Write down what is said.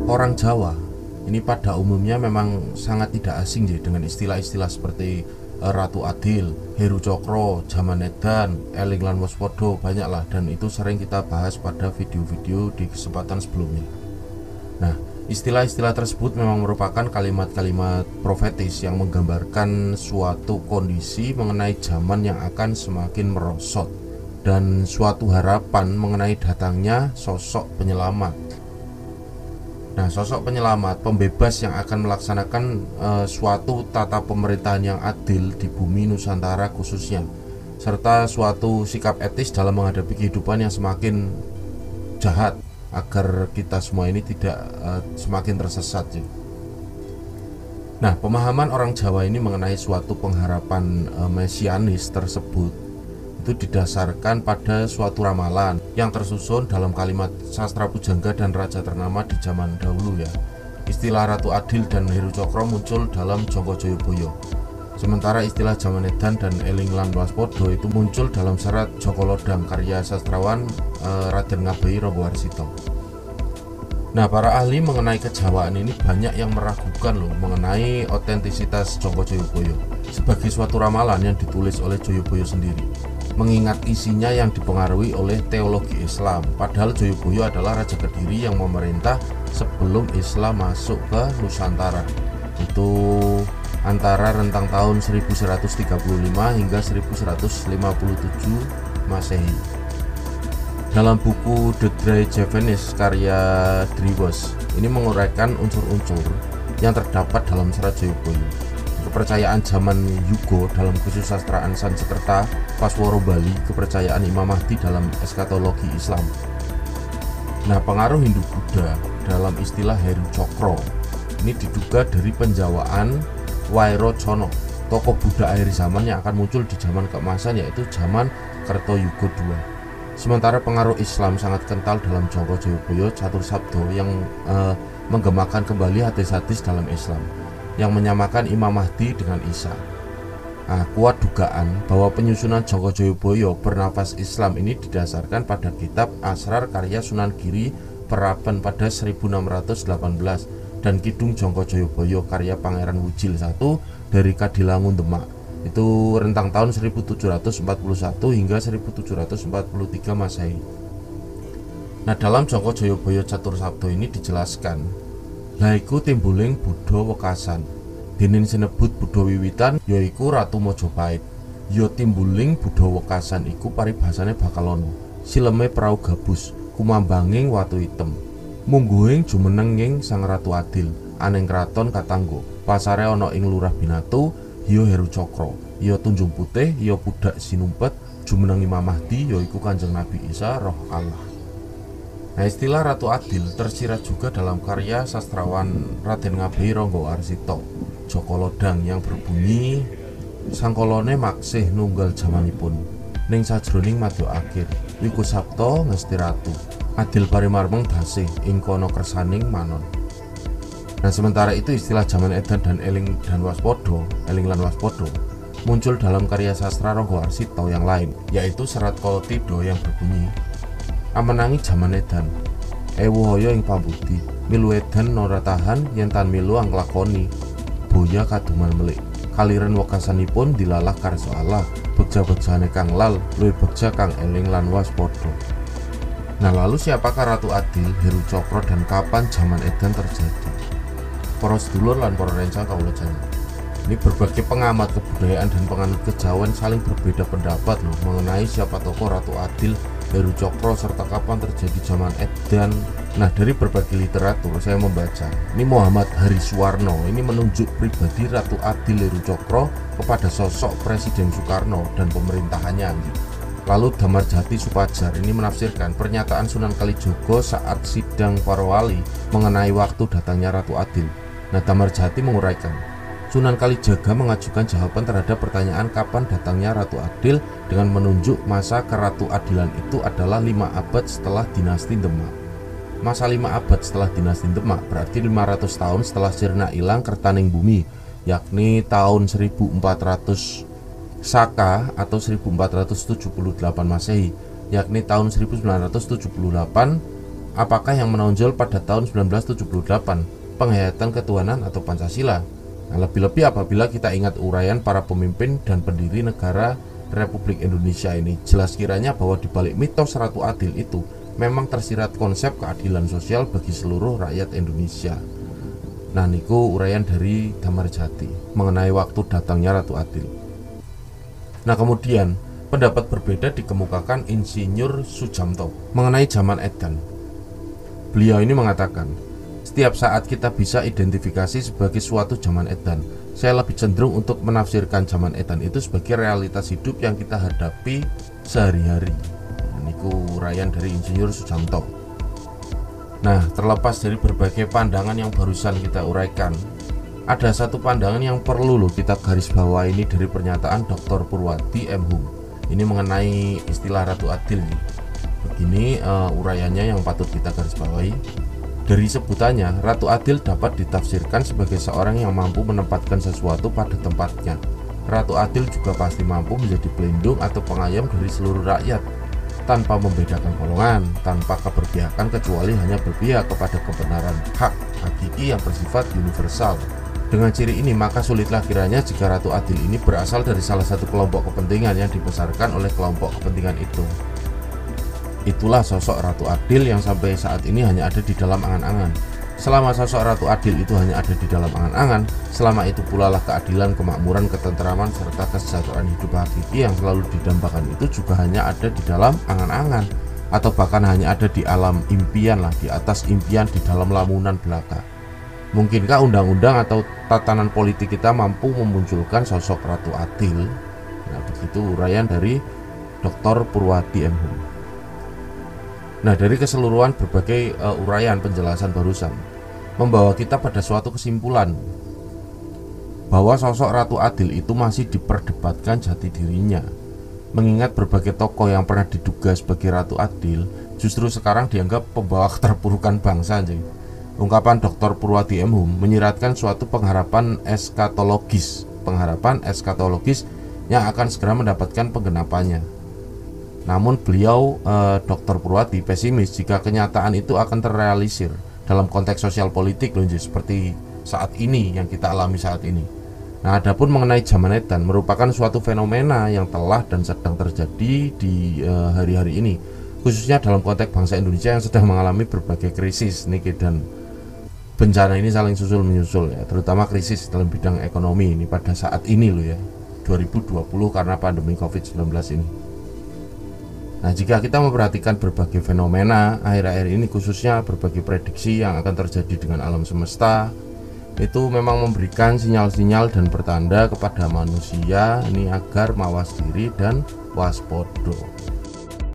Orang Jawa ini pada umumnya memang sangat tidak asing ya dengan istilah-istilah seperti Ratu Adil, Heru Cokro, Jaman Edan, Eling lan Waspada, banyaklah, dan itu sering kita bahas pada video-video di kesempatan sebelumnya. Nah, istilah-istilah tersebut memang merupakan kalimat-kalimat profetis yang menggambarkan suatu kondisi mengenai zaman yang akan semakin merosot dan suatu harapan mengenai datangnya sosok penyelamat. Nah, sosok penyelamat, pembebas yang akan melaksanakan suatu tata pemerintahan yang adil di bumi Nusantara khususnya, serta suatu sikap etis dalam menghadapi kehidupan yang semakin jahat, agar kita semua ini tidak semakin tersesat ya. Nah, pemahaman orang Jawa ini mengenai suatu pengharapan mesianis tersebut itu didasarkan pada suatu ramalan yang tersusun dalam kalimat sastra pujangga dan raja ternama di zaman dahulu ya. Istilah Ratu Adil dan Heru Cokro muncul dalam Jongko Joyoboyo, sementara istilah Jaman Edan dan Eling lan Waspada itu muncul dalam serat Joko Lodang karya sastrawan Raden Ngabei Ranggawarsita. Nah, para ahli mengenai kejawaan ini banyak yang meragukan loh mengenai otentisitas Jongko Joyoboyo sebagai suatu ramalan yang ditulis oleh Joyoboyo sendiri, mengingat isinya yang dipengaruhi oleh teologi Islam. Padahal Joyoboyo adalah Raja Kediri yang memerintah sebelum Islam masuk ke Nusantara, itu antara rentang tahun 1135 hingga 1157 Masehi. Dalam buku The Dry Javanese karya Driwes ini menguraikan unsur-unsur yang terdapat dalam serat Joyoboyo. Kepercayaan zaman Yugo dalam kesusastraan Sansekerta Pasworo Bali, kepercayaan Imam Mahdi dalam eskatologi Islam. Nah, pengaruh Hindu-Buddha dalam istilah Heru Cokro ini diduga dari penjawaan Wairochono, tokoh Buddha akhir zaman yang akan muncul di zaman keemasan, yaitu zaman Kertoyuga II. Sementara pengaruh Islam sangat kental dalam Jongko Joyoboyo Catur Sabdo yang menggemakan kembali hadis-hadis dalam Islam yang menyamakan Imam Mahdi dengan Isa. Nah, kuat dugaan bahwa penyusunan Jongko Joyoboyo bernafas Islam ini didasarkan pada kitab Asrar karya Sunan Giri Peraban pada 1618 dan Kidung Jongko Joyoboyo karya Pangeran Wujil I dari Kadilangun Demak, itu rentang tahun 1741 hingga 1743 Masehi. Nah, dalam Jongko Joyoboyo Catur Sabdo ini dijelaskan yaiku timbuling Buddha wekasan, denen sinebut Buddha wiwitan yaiku Ratu Majapahit. Ya timbuling Buddha wekasan iku paribasane bakal ana, sileme prau gabus, kumambanging watu item, mungguhing jumenenging Sang Ratu Adil, aning kraton katanggo, pasare ana ing Lurah Binatu, ya Heru Cokro, ya Tunjung Putih, ya Pudak Sinumpet, jumeneng Imam Mahdi yaiku Kanjeng Nabi Isa Roh Allah. Nah, istilah Ratu Adil tersirat juga dalam karya sastrawan Raden Ngabei Ranggawarsita Joko Lodang yang berbunyi, sangkolone maksih nunggal jamanipun, ning sajroning madya akhir, wiku sabta ngesti ratu, adil parimarmeng dasih ing kono kersaning manon. Nah, sementara itu istilah Jaman Edan dan Eling lan Waspada muncul dalam karya sastra Ranggawarsita yang lain, yaitu serat Koltido yang berbunyi, amenangi Jaman Edan, ewu hoyo ing pambudi, milu edan ora tahan yen tan milu anglakoni, boya kaduman melik, kaliren wekasanipun dilalah karso Allah, begja-begjane kang lal, luwih begja kang Eling lan Waspada. Nah, lalu siapakah Ratu Adil, Heru Cokro, dan kapan Jaman Edan terjadi? Para sedulur lan para rencang kawula jane, ini berbagai pengamat kebudayaan dan penganut kejawen saling berbeda pendapat loh mengenai siapa tokoh Ratu Adil, Heru Cokro, serta kapan terjadi Jaman Edan. Nah, dari berbagai literatur saya membaca, ini Muhammad Hariswarno ini menunjuk pribadi Ratu Adil Heru Cokro kepada sosok Presiden Soekarno dan pemerintahannya. Lalu Damarjati Supajar ini menafsirkan pernyataan Sunan Kalijogo saat sidang para wali mengenai waktu datangnya Ratu Adil. Nah, Damarjati menguraikan, Sunan Kalijaga mengajukan jawaban terhadap pertanyaan kapan datangnya Ratu Adil dengan menunjuk masa keratu adilan itu adalah 5 abad setelah dinasti Demak. Masa 5 abad setelah dinasti Demak berarti 500 tahun setelah sirna ilang kertaning bumi, yakni tahun 1400 Saka atau 1478 Masehi, yakni tahun 1978 apakah yang menonjol pada tahun 1978, penghayatan ketuhanan atau Pancasila? Nah, lebih-lebih apabila kita ingat uraian para pemimpin dan pendiri negara Republik Indonesia ini, jelas kiranya bahwa di balik mitos Ratu Adil itu memang tersirat konsep keadilan sosial bagi seluruh rakyat Indonesia. Nah, niku uraian dari Damarjati mengenai waktu datangnya Ratu Adil. Nah, kemudian pendapat berbeda dikemukakan Insinyur Sujamto mengenai zaman edan. Beliau ini mengatakan, setiap saat kita bisa identifikasi sebagai suatu zaman edan. Saya lebih cenderung untuk menafsirkan zaman edan itu sebagai realitas hidup yang kita hadapi sehari-hari. Niku uraian dari Insinyur Sujamto. Nah, terlepas dari berbagai pandangan yang barusan kita uraikan, ada satu pandangan yang perlu loh kita garis bawah ini dari pernyataan Dr. Purwati M. Hum. Ini mengenai istilah Ratu Adil. Begini uraiannya yang patut kita garis bawahi. Dari sebutannya, Ratu Adil dapat ditafsirkan sebagai seorang yang mampu menempatkan sesuatu pada tempatnya. Ratu Adil juga pasti mampu menjadi pelindung atau pengayom dari seluruh rakyat, tanpa membedakan golongan, tanpa keberpihakan kecuali hanya berpihak kepada kebenaran hak hakiki yang bersifat universal. Dengan ciri ini, maka sulitlah kiranya jika Ratu Adil ini berasal dari salah satu kelompok kepentingan yang dibesarkan oleh kelompok kepentingan itu. Itulah sosok Ratu Adil yang sampai saat ini hanya ada di dalam angan-angan. Selama sosok Ratu Adil itu hanya ada di dalam angan-angan, selama itu pula lah keadilan, kemakmuran, ketentraman, serta kesejahteraan hidup hakiki yang selalu didambakan itu juga hanya ada di dalam angan-angan, atau bahkan hanya ada di alam impian lah, di atas impian di dalam lamunan belaka. Mungkinkah undang-undang atau tatanan politik kita mampu memunculkan sosok Ratu Adil? Nah, begitu uraian dari Dr. Purwati M. Hum. Nah, dari keseluruhan berbagai uraian penjelasan barusan membawa kita pada suatu kesimpulan bahwa sosok Ratu Adil itu masih diperdebatkan jati dirinya. Mengingat berbagai tokoh yang pernah diduga sebagai Ratu Adil justru sekarang dianggap pembawa keterpurukan bangsa. Ungkapan Dr. Purwati M. Hum menyiratkan suatu pengharapan eskatologis yang akan segera mendapatkan penggenapannya. Namun beliau Dr. Purwati pesimis jika kenyataan itu akan terrealisir dalam konteks sosial politik loh, seperti saat ini yang kita alami saat ini. Nah, adapun mengenai zaman edan merupakan suatu fenomena yang telah dan sedang terjadi di hari-hari ini, khususnya dalam konteks bangsa Indonesia yang sedang mengalami berbagai krisis niki, dan bencana ini saling susul menyusul ya, terutama krisis dalam bidang ekonomi ini pada saat ini loh ya, 2020 karena pandemi COVID-19 ini. Nah, jika kita memperhatikan berbagai fenomena akhir-akhir ini, khususnya berbagai prediksi yang akan terjadi dengan alam semesta, itu memang memberikan sinyal-sinyal dan pertanda kepada manusia ini agar mawas diri dan waspada.